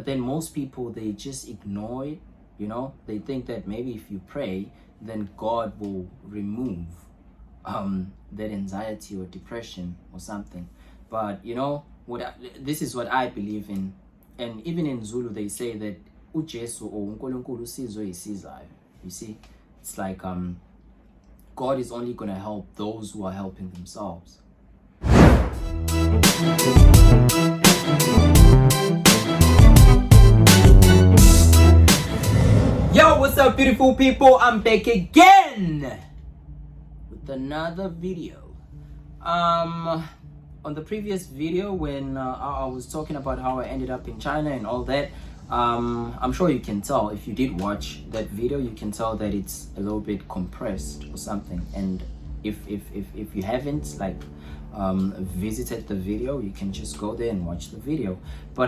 But then most people, they just ignore it, they think that maybe if you pray, then God will remove that anxiety or depression or something. But this is what I believe in. And even in Zulu, they say that uJesu or uNkulunkulu usizo isizayo. You see, it's like God is only going to help those who are helping themselves. Yo, what's up, beautiful people? I'm back again with another video. On the previous video, when I was talking about how I ended up in China and all that, I'm sure you can tell, if you did watch that video, you can tell that it's a little bit compressed or something. And if you haven't visited the video, you can just go there and watch the video. But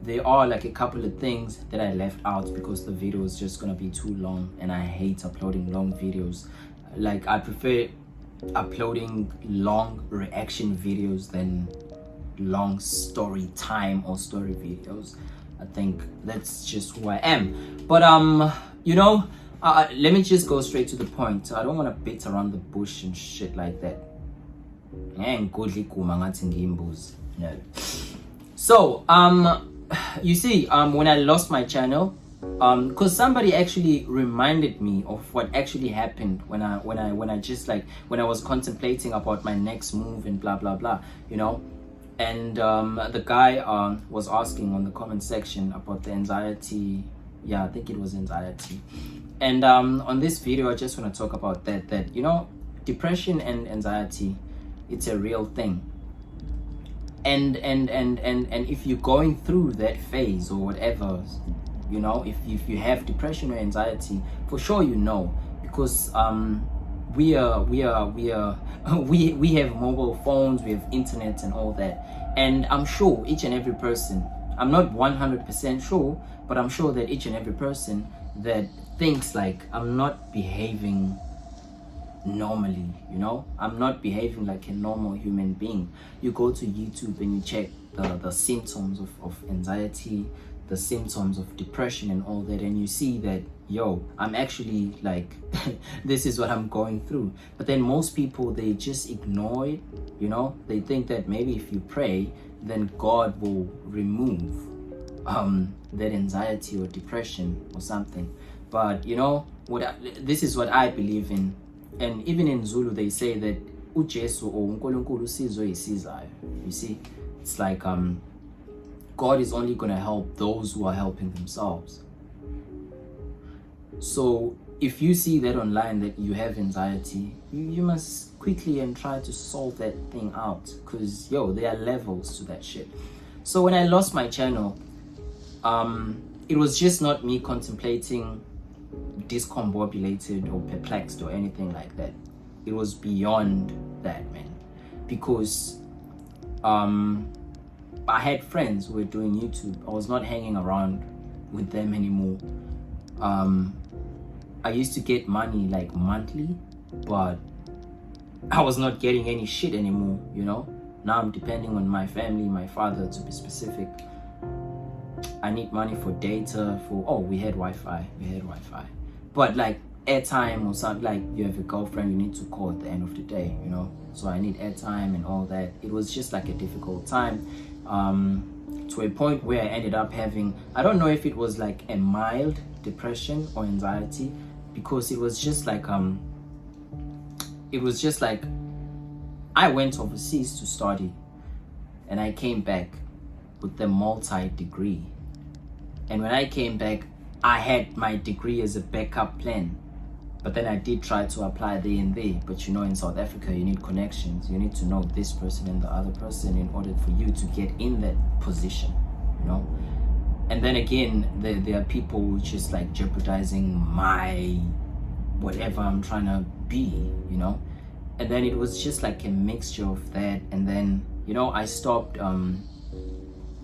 there are like a couple of things that I left out because the video is just gonna be too long, and I hate uploading long videos. Like, I prefer uploading long reaction videos than long story time or story videos. I think that's just who I am. But let me just go straight to the point. I don't want to beat around the bush and shit like that. No. So you see, when I lost my channel, because somebody actually reminded me of what actually happened when I was contemplating about my next move and blah blah blah, and the guy was asking on the comment section about the anxiety. Yeah, I think it was anxiety. And on this video, I just want to talk about that depression and anxiety, it's a real thing. And if you're going through that phase or whatever, if you have depression or anxiety, for sure because we have mobile phones, we have internet and all that, and I'm sure each and every person, I'm not 100% sure, but I'm sure that each and every person that thinks like, I'm not behaving normally, I'm not behaving like a normal human being. You go to YouTube and you check the symptoms of anxiety, the symptoms of depression and all that, and you see that, I'm actually like this is what I'm going through. But then most people, they just ignore it, they think that maybe if you pray, then God will remove that anxiety or depression or something. But this is what I believe in. And even in Zulu, they say that uJesu or uNkulunkulu usizo isizayo. You see, it's like God is only going to help those who are helping themselves. So if you see that online that you have anxiety, you must quickly and try to solve that thing out, because there are levels to that shit. So when I lost my channel, it was just not me contemplating, discombobulated or perplexed or anything like that. It was beyond that, man, because I had friends who were doing YouTube. I was not hanging around with them anymore. I used to get money like monthly, but I was not getting any shit anymore, Now I'm depending on my family, my father to be specific. I need money for data, we had Wi-Fi. But like airtime or something, like you have a girlfriend, you need to call at the end of the day, So I need airtime and all that. It was just like a difficult time, to a point where I ended up having, I don't know if it was like a mild depression or anxiety, because it was just like I went overseas to study, and I came back with the multi-degree. And when I came back, I had my degree as a backup plan. But then I did try to apply there and there. But in South Africa, you need connections. You need to know this person and the other person in order for you to get in that position, And then again, there are people who just like jeopardizing my whatever I'm trying to be, And then it was just like a mixture of that. And then, I stopped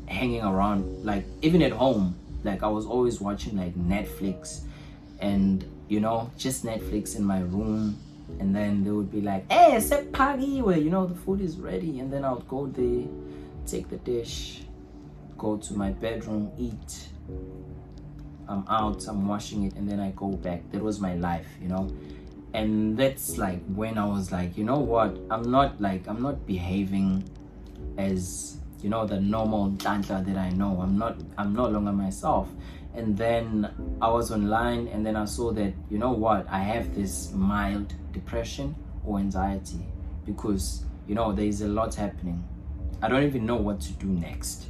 hanging around, like even at home. Like I was always watching like Netflix and just Netflix in my room, and then they would be like, hey, set party where the food is ready, and then I would go there, take the dish, go to my bedroom, eat, I'm out, I'm washing it, and then I go back. That was my life, you know. And that's like when I was like, you know what, I'm not behaving as, you know, the normal Ntantla that I know. I'm no longer myself. And then I was online, and then I saw that, you know what, I have this mild depression or anxiety, because, you know, there's a lot happening. I don't even know what to do next.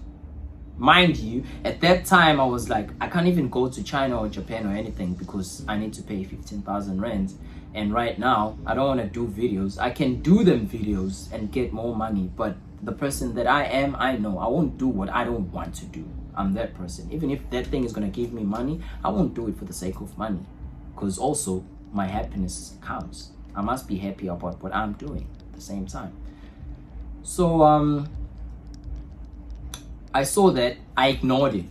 Mind you, at that time I was like, I can't even go to China or Japan or anything because I need to pay 15,000 rand. And right now I don't want to do videos. I can do them videos and get more money, but the person that I am, I know I won't do what I don't want to do. I'm that person. Even if that thing is going to give me money, I won't do it for the sake of money, because also my happiness counts. I must be happy about what I'm doing at the same time. So I saw that, I ignored it.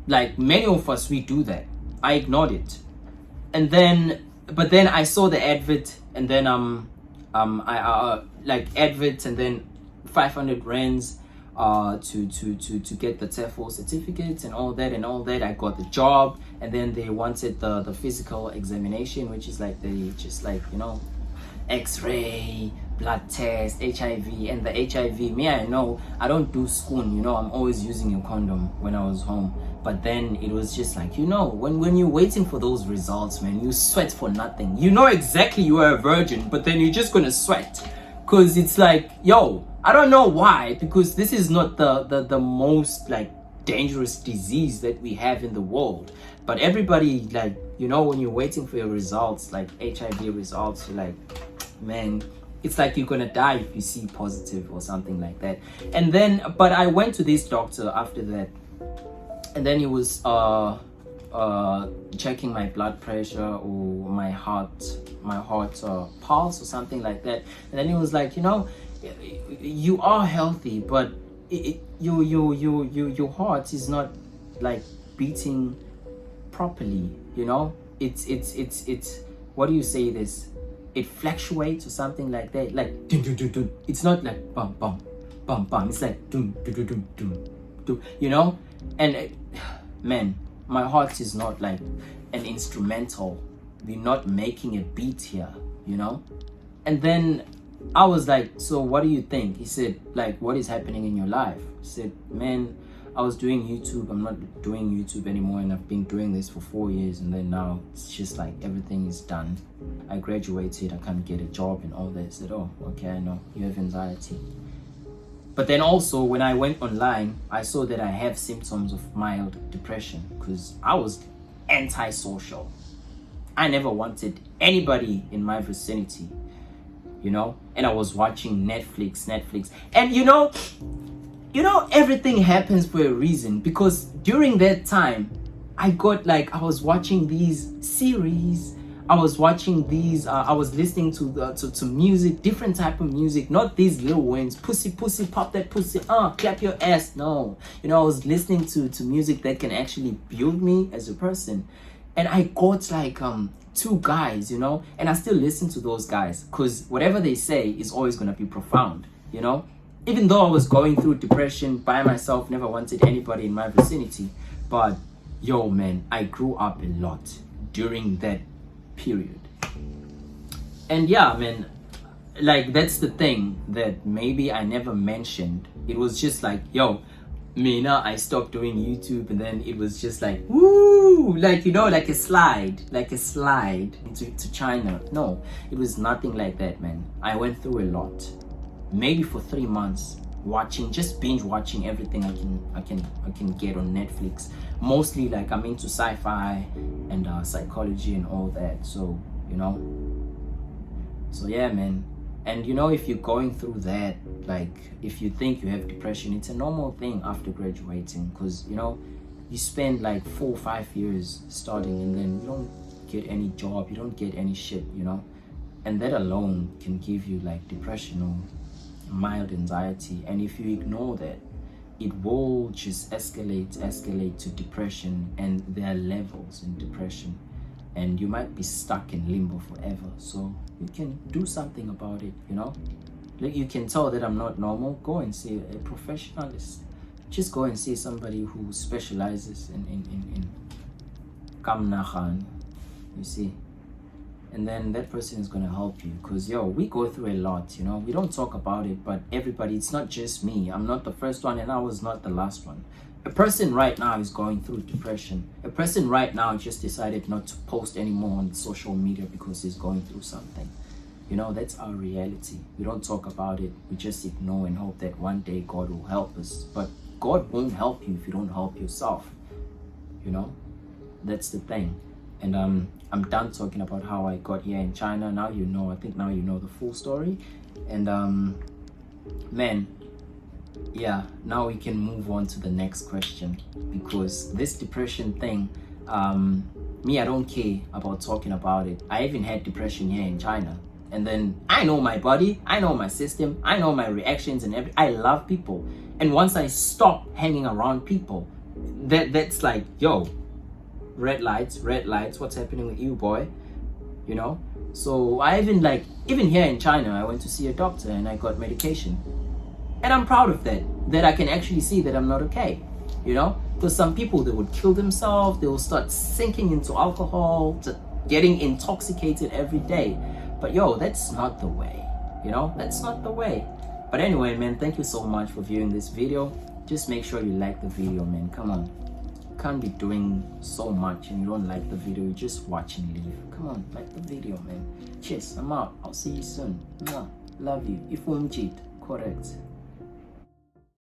Like many of us, we do that. I ignored it. And then, but then I saw the advert, and then I like adverts, and then 500 rands to get the TEFL certificate and all that. I got the job, and then they wanted the physical examination, which is like they just like, you know, X-ray, blood test, HIV. And the HIV, me, I know I don't do spoon, you know, I'm always using a condom when I was home. But then it was just like, you know, when you're waiting for those results, man, you sweat for nothing. You know exactly you are a virgin, but then you're just gonna sweat, because it's like, yo, I don't know why, because this is not the most like dangerous disease that we have in the world. But everybody, like, you know, when you're waiting for your results, like HIV results, you're like, man, it's like you're gonna die if you see positive or something like that. And then, but I went to this doctor after that, and then he was checking my blood pressure or my heart pulse or something like that. And then he was like, you know, you are healthy, but your heart is not like beating properly, you know. It's what do you say this? It fluctuates or something like that, like dum, dum, dum, dum. It's not like bum bum bum bum. It's like dum dum dum dum dum, dum, you know. And man, my heart is not like an instrumental. We're not making a beat here, you know. And then I was like, so what do you think? He said, like, what is happening in your life? I said, man, I was doing YouTube. I'm not doing YouTube anymore, and I've been doing this for 4 years, and then now it's just like everything is done. I graduated, I can't get a job and all that. I said, oh, okay, I know you have anxiety. But then also when I went online, I saw that I have symptoms of mild depression, because I was antisocial. I never wanted anybody in my vicinity, you know. And I was watching Netflix, and you know, everything happens for a reason, because during that time I got like, I was watching these series, I was watching these I was listening to music, different type of music, not these little ones, pussy pop that pussy, clap your ass. No, you know, I was listening to music that can actually build me as a person. And I got like 2 guys, you know, and I still listen to those guys, because whatever they say is always going to be profound, you know. Even though I was going through depression by myself, never wanted anybody in my vicinity, but yo, man, I grew up a lot during that period. And yeah, man, like, that's the thing that maybe I never mentioned. It was just like, yo, Mina, I stopped doing YouTube, and then it was just like, woo, like, you know, like a slide into China. No, it was nothing like that, man. I went through a lot, maybe for 3 months, just binge watching everything I can get on Netflix. Mostly like I'm into sci-fi and psychology and all that. So, you know, so yeah, man. And you know, if you're going through that, like, if you think you have depression, it's a normal thing after graduating, because, you know, you spend like 4 or 5 years studying, and then you don't get any job, you don't get any shit, you know. And that alone can give you like depression or mild anxiety. And if you ignore that, it will just escalate to depression, and there are levels in depression, and you might be stuck in limbo forever. So you can do something about it, you know. Like, you can tell that I'm not normal, go and see a professionalist, just go and see somebody who specializes in Kamnahan, you see. And then that person is going to help you, because we go through a lot, we don't talk about it, but everybody, it's not just me. I'm not the first one, and I was not the last one. A person right now is going through depression. A person right now just decided not to post anymore on social media because he's going through something. That's our reality. We don't talk about it. We just ignore and hope that one day God will help us. But God won't help you if you don't help yourself. That's the thing. And I'm done talking about how I got here in China. Now I think now you know the full story. And man, yeah, now we can move on to the next question, because this depression thing, me, I don't care about talking about it. I even had depression here in China. And then I know my body, I know my system, I know my reactions and everything. I love people. And once I stop hanging around people, that's like, red lights, what's happening with you, boy? So I even here in China, I went to see a doctor and I got medication. And I'm proud of that I can actually see that I'm not okay, because some people, they would kill themselves, they will start sinking into alcohol, getting intoxicated every day. But that's not the way, that's not the way. But anyway, man, thank you so much for viewing this video. Just make sure you like the video, man. Come on. You can't be doing so much and you don't like the video. You just watch and leave. Come on, like the video, man. Cheers, I'm out. I'll see you soon. Mwah. Love you. If correct.